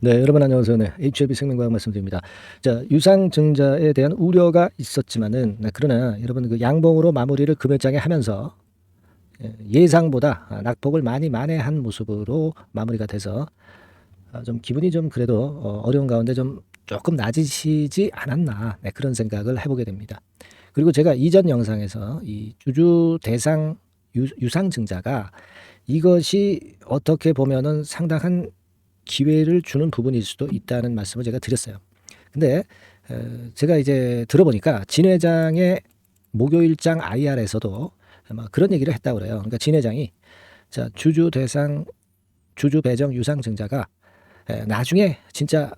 네, 여러분 안녕하세요. 네, HLB 생명과학 말씀드립니다. 자, 유상증자에 대한 우려가 있었지만은, 그러나 여러분 그 양봉으로 마무리를 금요일장에 하면서 예상보다 낙폭을 많이 만회한 모습으로 마무리가 돼서 좀 기분이 좀 그래도 어려운 가운데 좀 조금 나아지지 않았나, 그런 생각을 해보게 됩니다. 그리고 제가 이전 영상에서 이 주주 대상 유상증자가 이것이 어떻게 보면은 상당한 기회를 주는 부분일 수도 있다는 말씀을 제가 드렸어요. 근데 제가 이제 들어보니까 진 회장의 목요일장 IR에서도 아마 그런 얘기를 했다고 그래요. 그러니까 진 회장이 자, 주주 대상 주주 배정 유상 증자가 나중에 진짜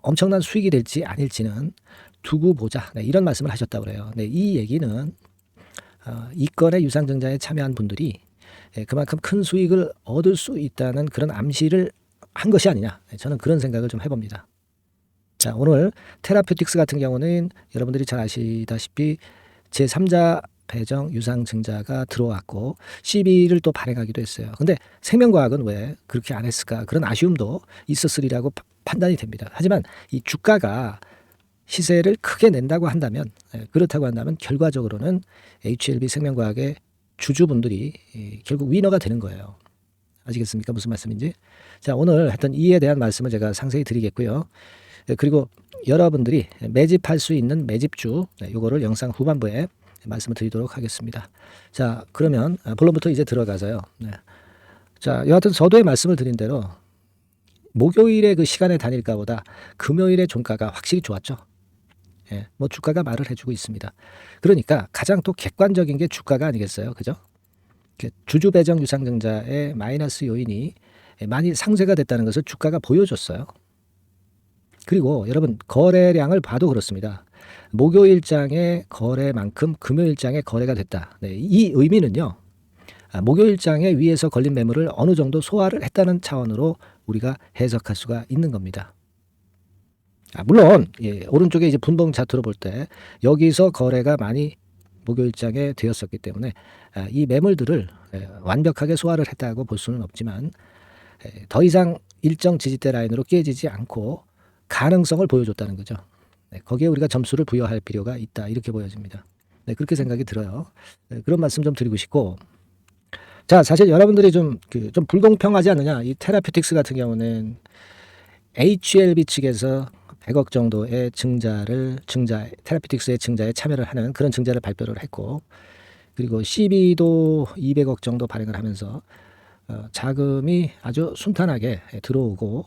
엄청난 수익이 될지 아닐지는 두고 보자. 네, 이런 말씀을 하셨다고 그래요. 네, 이 얘기는 이 건의 유상 증자에 참여한 분들이 그만큼 큰 수익을 얻을 수 있다는 그런 암시를 한 것이 아니냐. 저는 그런 생각을 좀 해봅니다. 자, 오늘 테라퓨틱스 같은 경우는 여러분들이 잘 아시다시피 제3자 배정 유상증자가 들어왔고 CB를 또 발행하기도 했어요. 근데 생명과학은 왜 그렇게 안 했을까? 그런 아쉬움도 있었으리라고 판단이 됩니다. 하지만 이 주가가 시세를 크게 낸다고 한다면, 그렇다고 한다면 결과적으로는 HLB 생명과학의 주주분들이 결국 위너가 되는 거예요. 아시겠습니까? 무슨 말씀인지. 자, 오늘 했던 이에 대한 말씀을 제가 상세히 드리겠고요. 그리고 여러분들이 매집할 수 있는 매집주, 요거를 영상 후반부에 말씀을 드리도록 하겠습니다. 자, 그러면 본론부터 이제 들어가서요. 자, 여하튼 서두에 말씀을 드린 대로 목요일에 그 시간의 단일가보다 금요일의 종가가 확실히 좋았죠. 뭐 주가가 말을 해주고 있습니다. 그러니까 가장 또 객관적인 게 주가가 아니겠어요, 그죠? 주주 배정 유상증자의 마이너스 요인이 많이 상쇄가 됐다는 것을 주가가 보여줬어요. 그리고 여러분 거래량을 봐도 그렇습니다. 목요일장의 거래만큼 금요일장의 거래가 됐다. 네, 이 의미는요. 목요일장에 위에서 걸린 매물을 어느 정도 소화를 했다는 차원으로 우리가 해석할 수가 있는 겁니다. 물론 오른쪽에 이제 분봉 차트로 볼 때 여기서 거래가 많이 목요일장에 되었었기 때문에 이 매물들을 완벽하게 소화를 했다고 볼 수는 없지만 더 이상 일정 지지대 라인으로 깨지지 않고 가능성을 보여줬다는 거죠. 거기에 우리가 점수를 부여할 필요가 있다 이렇게 보여집니다. 그렇게 생각이 들어요. 그런 말씀 좀 드리고 싶고, 자, 사실 여러분들이 좀 불공평하지 않느냐. 이 테라퓨틱스 같은 경우는 HLB 측에서 100억 정도의 테라퓨틱스의 증자에 참여를 하는 그런 증자를 발표를 했고, 그리고 CB도 200억 정도 발행을 하면서 자금이 아주 순탄하게 들어오고,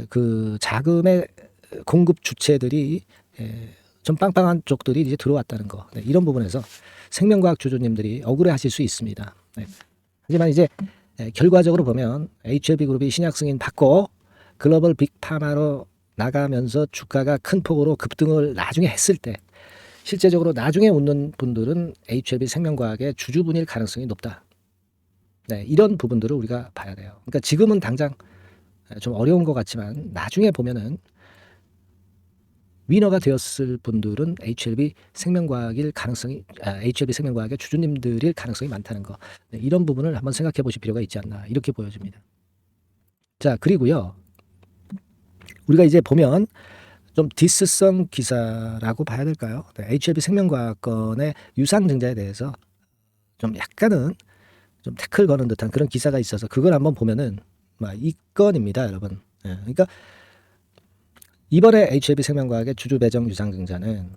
그 자금의 공급 주체들이 좀 빵빵한 쪽들이 이제 들어왔다는 거. 이런 부분에서 생명과학 주주님들이 억울해하실 수 있습니다. 하지만 이제 결과적으로 보면 HLB 그룹이 신약 승인 받고 글로벌 빅파마로 나가면서 주가가 큰 폭으로 급등을 나중에 했을 때 실제적으로 나중에 웃는 분들은 HLB 생명과학의 주주분일 가능성이 높다. 이런 부분들을 우리가 봐야 돼요. 그러니까 지금은 당장 좀 어려운 것 같지만 나중에 보면은 위너가 되었을 분들은 HLB 생명과학의 주주님들일 가능성이 많다는 거. 이런 부분을 한번 생각해 보실 필요가 있지 않나 이렇게 보여집니다. 자, 그리고요. 우리가 이제 보면 좀 디스성 기사라고 봐야 될까요? HLB 생명과학건의 유상증자에 대해서 좀 약간은 좀 태클 거는 듯한 그런 기사가 있어서 그걸 한번 보면은 이 건입니다, 여러분. 그러니까 이번에 HLB 생명과학의 주주 배정 유상증자는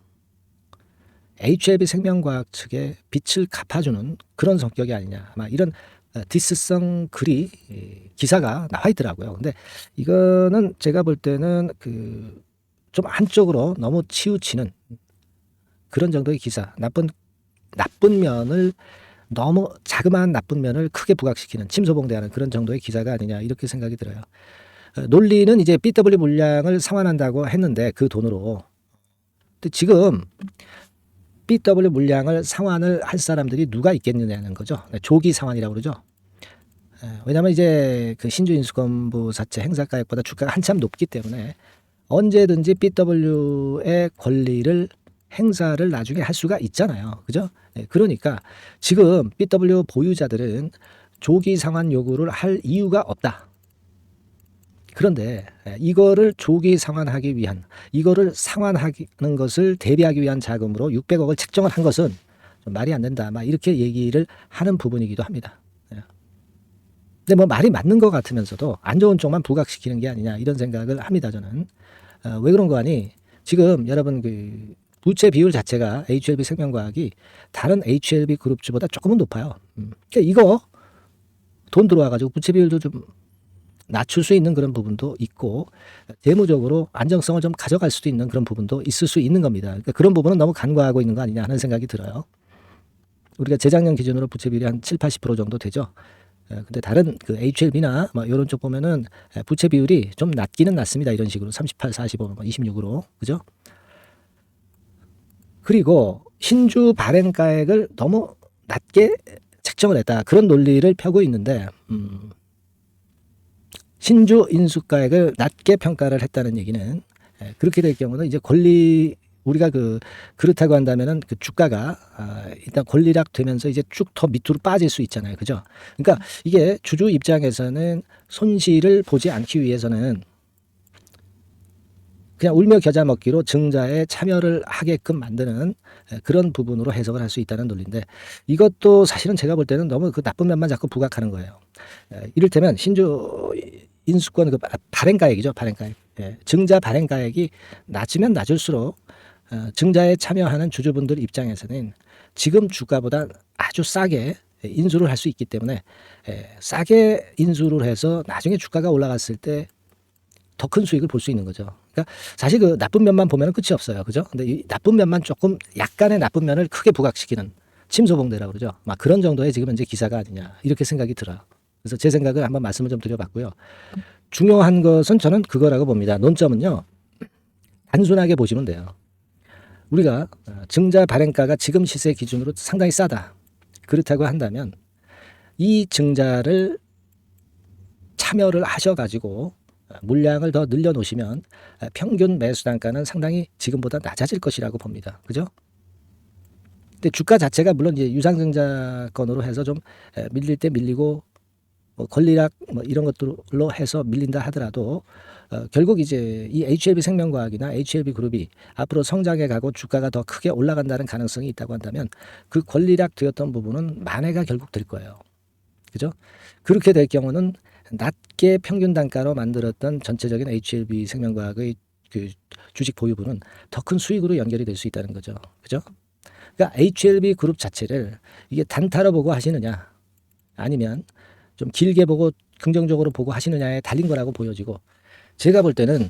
HLB 생명과학 측의 빚을 갚아주는 그런 성격이 아니냐. 아마 이런 디스성 글이 기사가 나와 있더라고요. 근데 이거는 제가 볼 때는 좀 한쪽으로 너무 치우치는 그런 정도의 기사, 나쁜 면을 너무 자그마한 나쁜 면을 크게 부각시키는 침소봉대하는 그런 정도의 기사가 아니냐 이렇게 생각이 들어요. 논리는 이제 BW 물량을 상환한다고 했는데 그 돈으로. 근데 지금 BW 물량을 상환을 할 사람들이 누가 있겠느냐는 거죠. 조기 상환이라고 그러죠. 왜냐하면 이제 그 신주 인수권부 자체 행사가액보다 주가가 한참 높기 때문에 언제든지 BW의 권리를 행사를 나중에 할 수가 있잖아요. 그죠? 그러니까 지금 BW 보유자들은 조기 상환 요구를 할 이유가 없다. 그런데 이거를 조기 상환하기 위한, 이거를 상환하는 것을 대비하기 위한 자금으로 600억을 책정을 한 것은 좀 말이 안 된다. 막 이렇게 얘기를 하는 부분이기도 합니다. 예. 근데 뭐 말이 맞는 것 같으면서도 안 좋은 쪽만 부각시키는 게 아니냐 이런 생각을 합니다. 저는. 왜 그런 거 아니? 지금 여러분 그 부채 비율 자체가 HLB 생명과학이 다른 HLB 그룹주보다 조금은 높아요. 그러니까 이거 돈 들어와가지고 부채 비율도 좀 낮출 수 있는 그런 부분도 있고 재무적으로 안정성을 좀 가져갈 수도 있는 그런 부분도 있을 수 있는 겁니다. 그러니까 그런 부분은 너무 간과하고 있는 거 아니냐 하는 생각이 들어요. 우리가 재작년 기준으로 부채 비율이 한 7, 80% 정도 되죠. 근데 다른 그 HLB나 뭐 이런 쪽 보면은 부채 비율이 좀 낮기는 낮습니다. 이런 식으로 38, 45, 26으로 그죠? 그리고 신주 발행가액을 너무 낮게 책정을 했다. 그런 논리를 펴고 있는데 신주 인수가액을 낮게 평가를 했다는 얘기는 그렇게 될 경우는 이제 권리 우리가 그렇다고 한다면은 그 주가가 일단 권리락 되면서 이제 쭉 더 밑으로 빠질 수 있잖아요. 그죠? 그러니까 이게 주주 입장에서는 손실을 보지 않기 위해서는 그냥 울며 겨자 먹기로 증자에 참여를 하게끔 만드는 그런 부분으로 해석을 할 수 있다는 논리인데 이것도 사실은 제가 볼 때는 너무 그 나쁜 면만 자꾸 부각하는 거예요. 이를테면 신주 인수권 그 발행가액이죠. 발행가액. 증자 발행가액이 낮으면 낮을수록 증자에 참여하는 주주분들 입장에서는 지금 주가보다 아주 싸게 인수를 할 수 있기 때문에 싸게 인수를 해서 나중에 주가가 올라갔을 때 더 큰 수익을 볼 수 있는 거죠. 그러니까 사실 그 나쁜 면만 보면 끝이 없어요. 그죠? 근데 이 나쁜 면만 조금 약간의 나쁜 면을 크게 부각시키는 침소봉대라고 그러죠. 막 그런 정도의 지금 현재 기사가 아니냐 이렇게 생각이 들어요. 그래서 제 생각을 한번 말씀을 좀 드려봤고요. 중요한 것은 저는 그거라고 봅니다. 논점은요. 단순하게 보시면 돼요. 우리가 증자 발행가가 지금 시세 기준으로 상당히 싸다. 그렇다고 한다면 이 증자를 참여를 하셔가지고 물량을 더 늘려놓으시면 평균 매수 단가는 상당히 지금보다 낮아질 것이라고 봅니다. 그죠? 근데 주가 자체가 물론 이제 유상증자권으로 해서 좀 밀릴 때 밀리고 뭐 권리락 뭐 이런 것들로 해서 밀린다 하더라도 결국 이제 이 HLB 생명과학이나 HLB 그룹이 앞으로 성장해 가고 주가가 더 크게 올라간다는 가능성이 있다고 한다면 그 권리락 되었던 부분은 만회가 결국 될 거예요. 그죠? 그렇게 될 경우는 낮게 평균 단가로 만들었던 전체적인 HLB 생명과학의 그 주식 보유분은 더 큰 수익으로 연결이 될 수 있다는 거죠. 그죠? 그러니까 HLB 그룹 자체를 이게 단타로 보고 하시느냐 아니면 좀 길게 보고 긍정적으로 보고 하시느냐에 달린 거라고 보여지고 제가 볼 때는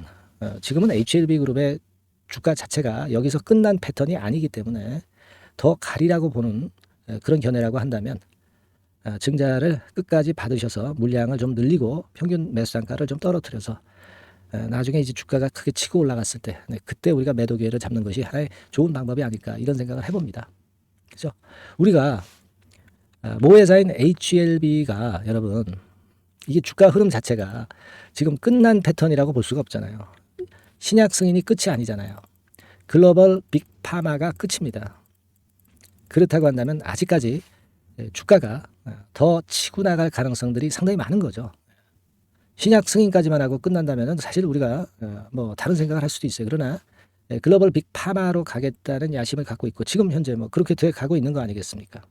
지금은 HLB 그룹의 주가 자체가 여기서 끝난 패턴이 아니기 때문에 더 가리라고 보는 그런 견해라고 한다면 증자를 끝까지 받으셔서 물량을 좀 늘리고 평균 매수 단가를 좀 떨어뜨려서 나중에 이제 주가가 크게 치고 올라갔을 때 그때 우리가 매도 기회를 잡는 것이 하나의 좋은 방법이 아닐까 이런 생각을 해봅니다. 그죠? 우리가 모회사인 HLB가 여러분 이게 주가 흐름 자체가 지금 끝난 패턴이라고 볼 수가 없잖아요. 신약 승인이 끝이 아니잖아요. 글로벌 빅파마가 끝입니다. 그렇다고 한다면 아직까지 주가가 더 치고 나갈 가능성들이 상당히 많은 거죠. 신약 승인까지만 하고 끝난다면 사실 우리가 뭐 다른 생각을 할 수도 있어요. 그러나 글로벌 빅파마로 가겠다는 야심을 갖고 있고 지금 현재 뭐 그렇게 돼 가고 있는 거 아니겠습니까?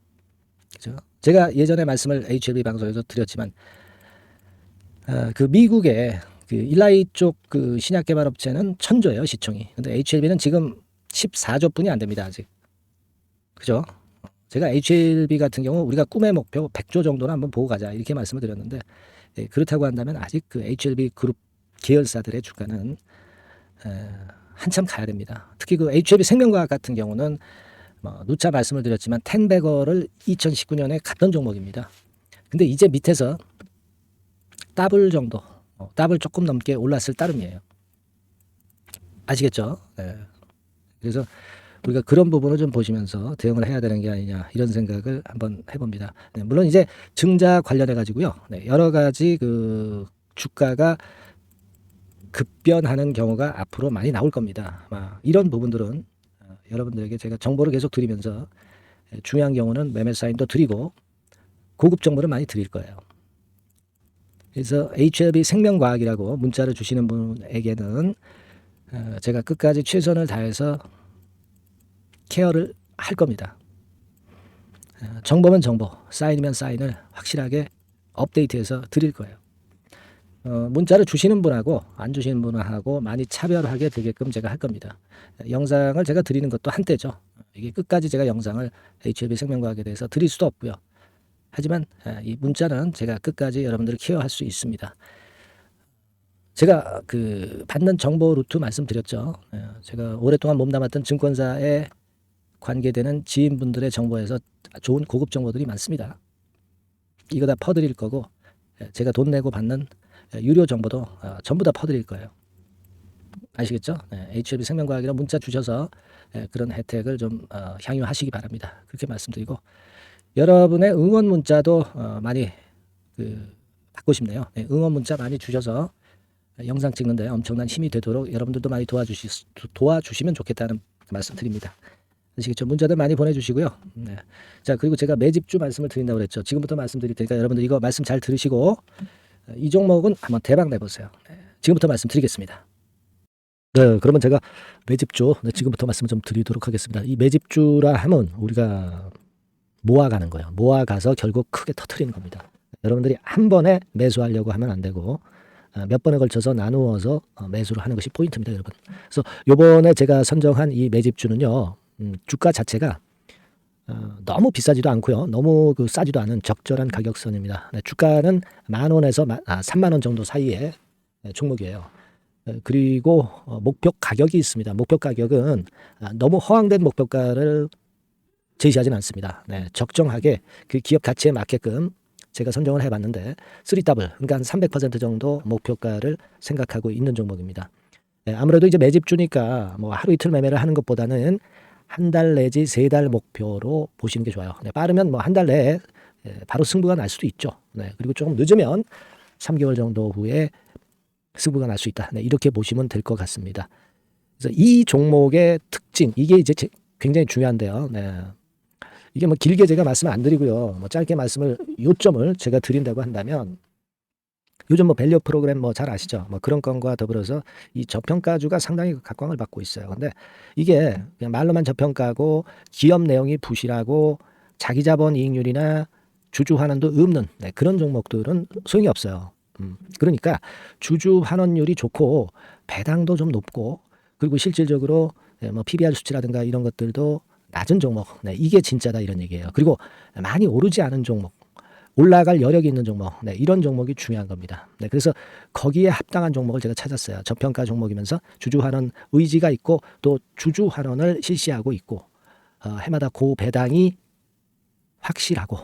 그죠? 제가 예전에 말씀을 HLB 방송에서 드렸지만 그 미국의 그 일라이 쪽 그 신약 개발 업체는 천조예요 시총이. 근데 HLB는 지금 14조뿐이 안 됩니다 아직. 그죠? 제가 HLB 같은 경우 우리가 꿈의 목표 100조 정도는 한번 보고 가자 이렇게 말씀을 드렸는데 그렇다고 한다면 아직 그 HLB 그룹 계열사들의 주가는 한참 가야 됩니다. 특히 그 HLB 생명과학 같은 경우는 뭐 누차 말씀을 드렸지만 텐베거를 2019년에 갔던 종목입니다. 근데 이제 밑에서 더블 정도, 더블 조금 넘게 올랐을 따름이에요. 아시겠죠? 그래서 우리가 그런 부분을 좀 보시면서 대응을 해야 되는 게 아니냐 이런 생각을 한번 해봅니다. 물론 이제 증자 관련해 가지고요. 여러 가지 그 주가가 급변하는 경우가 앞으로 많이 나올 겁니다. 이런 부분들은 여러분들에게 제가 정보를 계속 드리면서 중요한 경우는 매매 사인도 드리고 고급 정보를 많이 드릴 거예요. 그래서 HLB 생명과학이라고 문자를 주시는 분에게는 제가 끝까지 최선을 다해서 케어를 할 겁니다. 정보면 정보, 사인이면 사인을 확실하게 업데이트해서 드릴 거예요. 문자를 주시는 분하고 안 주시는 분하고 많이 차별하게 되게끔 제가 할 겁니다. 영상을 제가 드리는 것도 한때죠. 이게 끝까지 제가 영상을 HLB 생명과학에 대해서 드릴 수도 없고요. 하지만 이 문자는 제가 끝까지 여러분들을 케어할 수 있습니다. 제가 그 받는 정보 루트 말씀드렸죠. 제가 오랫동안 몸담았던 증권사에 관계되는 지인분들의 정보에서 좋은 고급 정보들이 많습니다. 이거 다 퍼드릴 거고 제가 돈 내고 받는 유료 정보도 전부 다 퍼드릴 거예요. 아시겠죠? HLB 생명과학이라 문자 주셔서 그런 혜택을 좀 향유하시기 바랍니다. 그렇게 말씀드리고 여러분의 응원 문자도 많이 받고 싶네요. 응원 문자 많이 주셔서 영상 찍는데 엄청난 힘이 되도록 여러분들도 많이 도와주시면 좋겠다는 말씀 드립니다. 아시겠죠? 문자들 많이 보내주시고요. 네. 자, 그리고 제가 매집주 말씀을 드린다고 그랬죠. 지금부터 말씀드릴 테니까 여러분들 이거 말씀 잘 들으시고 이 종목은 한번 대박 내보세요. 네. 지금부터 말씀드리겠습니다. 네, 그러면 제가 매집주 지금부터 말씀을 좀 드리도록 하겠습니다. 이 매집주라 하면 우리가 모아가는 거예요. 모아가서 결국 크게 터트리는 겁니다. 여러분들이 한 번에 매수하려고 하면 안 되고 몇 번에 걸쳐서 나누어서 매수를 하는 것이 포인트입니다, 여러분. 그래서 요번에 제가 선정한 이 매집주는요. 주가 자체가 너무 비싸지도 않고요. 너무 싸지도 않은 적절한 가격선입니다. 네, 주가는 10,000원에서 30,000원 정도 사이의 종목이에요. 그리고 목표 가격이 있습니다. 목표 가격은 너무 허황된 목표가를 제시하지는 않습니다. 네, 적정하게 그 기업 가치에 맞게끔 제가 선정을 해봤는데 3W 그러니까 한 300% 정도 목표가를 생각하고 있는 종목입니다. 네, 아무래도 이제 매집주니까 뭐 하루 이틀 매매를 하는 것보다는 한 달 내지 3달 목표로 보시는 게 좋아요. 네, 빠르면 뭐 한 달 내에 바로 승부가 날 수도 있죠. 네, 그리고 조금 늦으면 3개월 정도 후에 승부가 날 수 있다. 네, 이렇게 보시면 될 것 같습니다. 그래서 이 종목의 특징 이게 이제 굉장히 중요한데요. 네. 이게 뭐 길게 제가 말씀을 안 드리고요. 뭐 짧게 말씀을 요점을 제가 드린다고 한다면 요즘 뭐 밸류 프로그램 뭐 잘 아시죠? 뭐 그런 건과 더불어서 이 저평가주가 상당히 각광을 받고 있어요. 근데 이게 그냥 말로만 저평가고 기업 내용이 부실하고 자기 자본 이익률이나 주주 환원도 없는 그런 종목들은 소용이 없어요. 그러니까 주주 환원율이 좋고 배당도 좀 높고 그리고 실질적으로 뭐 PBR 수치라든가 이런 것들도 낮은 종목, 이게 진짜다 이런 얘기예요. 그리고 많이 오르지 않은 종목, 올라갈 여력이 있는 종목, 이런 종목이 중요한 겁니다. 그래서 거기에 합당한 종목을 제가 찾았어요. 저평가 종목이면서 주주 환원 의지가 있고 또 주주 환원을 실시하고 있고 해마다 고배당이 확실하고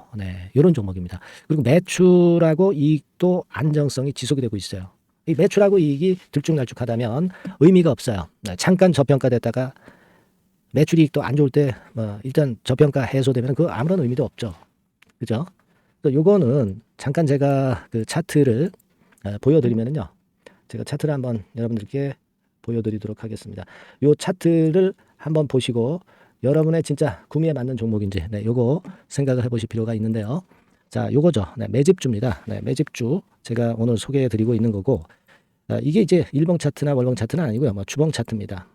이런 종목입니다. 그리고 매출하고 이익도 안정성이 지속이 되고 있어요. 이 매출하고 이익이 들쭉날쭉하다면 의미가 없어요. 잠깐 저평가됐다가 매출 이익도 안 좋을 때 뭐 일단 저평가 해소되면 그 아무런 의미도 없죠. 그죠? 요거는 잠깐 제가 그 차트를 보여드리면은요. 제가 차트를 한번 여러분들께 보여드리도록 하겠습니다. 요 차트를 한번 보시고 여러분의 진짜 구미에 맞는 종목인지 요거 생각을 해보실 필요가 있는데요. 자, 요거죠. 매집주입니다. 매집주 제가 오늘 소개해드리고 있는 거고 이게 이제 일봉 차트나 월봉 차트는 아니고요. 뭐 주봉 차트입니다.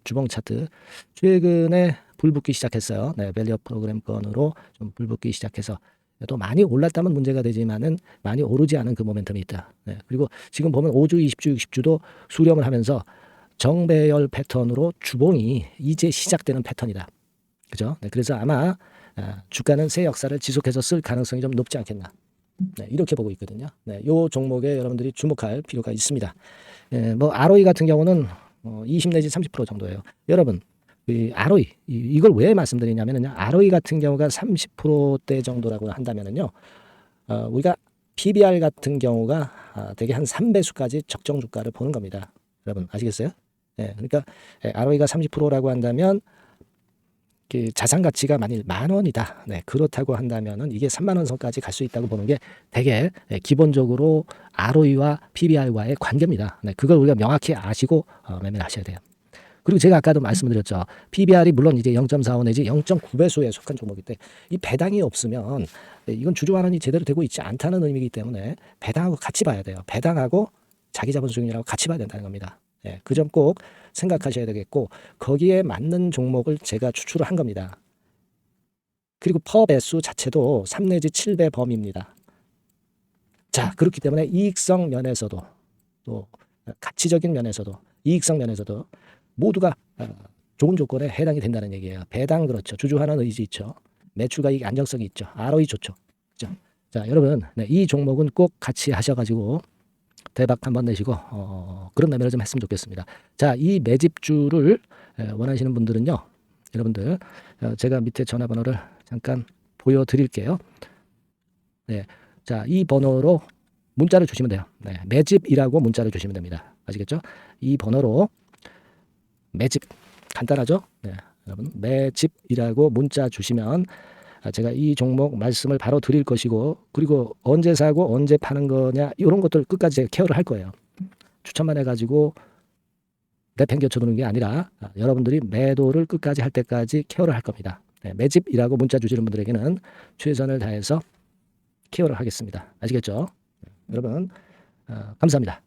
주봉 차트 최근에 불붙기 시작했어요. 밸류 프로그램 건으로 좀 불붙기 시작해서 또 많이 올랐다면 문제가 되지만은 많이 오르지 않은 그 모멘텀이 있다. 그리고 지금 보면 5주, 20주, 60주도 수렴을 하면서 정배열 패턴으로 주봉이 이제 시작되는 패턴이다. 그죠? 그래서 아마 주가는 새 역사를 지속해서 쓸 가능성이 좀 높지 않겠나. 이렇게 보고 있거든요. 이 종목에 여러분들이 주목할 필요가 있습니다. 뭐 ROE 같은 경우는 20 내지 30% 정도예요. 여러분, 이 ROE 이걸 왜 말씀드리냐면요. ROE 같은 경우가 30%대 정도라고 한다면은요. 우리가 PBR 같은 경우가 되게 한 3배수까지 적정 주가를 보는 겁니다. 여러분 아시겠어요? 그러니까 ROE가 30%라고 한다면 그 자산 가치가 만일 10,000원이다. 그렇다고 한다면은 이게 30,000원 선까지 갈 수 있다고 보는 게 되게 기본적으로 ROE와 PBR과의 관계입니다. 그걸 우리가 명확히 아시고 매매를 하셔야 돼요. 그리고 제가 아까도 말씀드렸죠. PBR이 물론 이제 0.45 내지 0.9배수에 속한 종목인데 이 배당이 없으면 이건 주주 환원이 제대로 되고 있지 않다는 의미이기 때문에 배당하고 같이 봐야 돼요. 배당하고 자기 자본 수익률하고 같이 봐야 된다는 겁니다. 예, 그 점 꼭 생각하셔야 되겠고 거기에 맞는 종목을 제가 추출을 한 겁니다. 그리고 퍼 배수 자체도 3 내지 7배 범위입니다. 자, 그렇기 때문에 이익성 면에서도 또 가치적인 면에서도 이익성 면에서도 모두가 좋은 조건에 해당이 된다는 얘기예요. 배당 그렇죠. 주주 환원 의지 있죠. 매출가익 안정성이 있죠. ROE 좋죠. 그죠? 자, 여러분 이 종목은 꼭 같이 하셔가지고 대박 한번 내시고 그런 매매를 좀 했으면 좋겠습니다. 자, 이 매집주를 원하시는 분들은요. 여러분들 제가 밑에 전화번호를 잠깐 보여드릴게요. 네, 자, 이 번호로 문자를 주시면 돼요. 네, 매집이라고 문자를 주시면 됩니다. 아시겠죠? 이 번호로 매집 간단하죠? 네, 여러분 매집이라고 문자 주시면 제가 이 종목 말씀을 바로 드릴 것이고 그리고 언제 사고 언제 파는 거냐 이런 것들 끝까지 제가 케어를 할 거예요. 추천만 해가지고 내팽개쳐 두는 게 아니라 여러분들이 매도를 끝까지 할 때까지 케어를 할 겁니다. 네, 매집이라고 문자 주시는 분들에게는 최선을 다해서 케어를 하겠습니다. 아시겠죠? 여러분 감사합니다.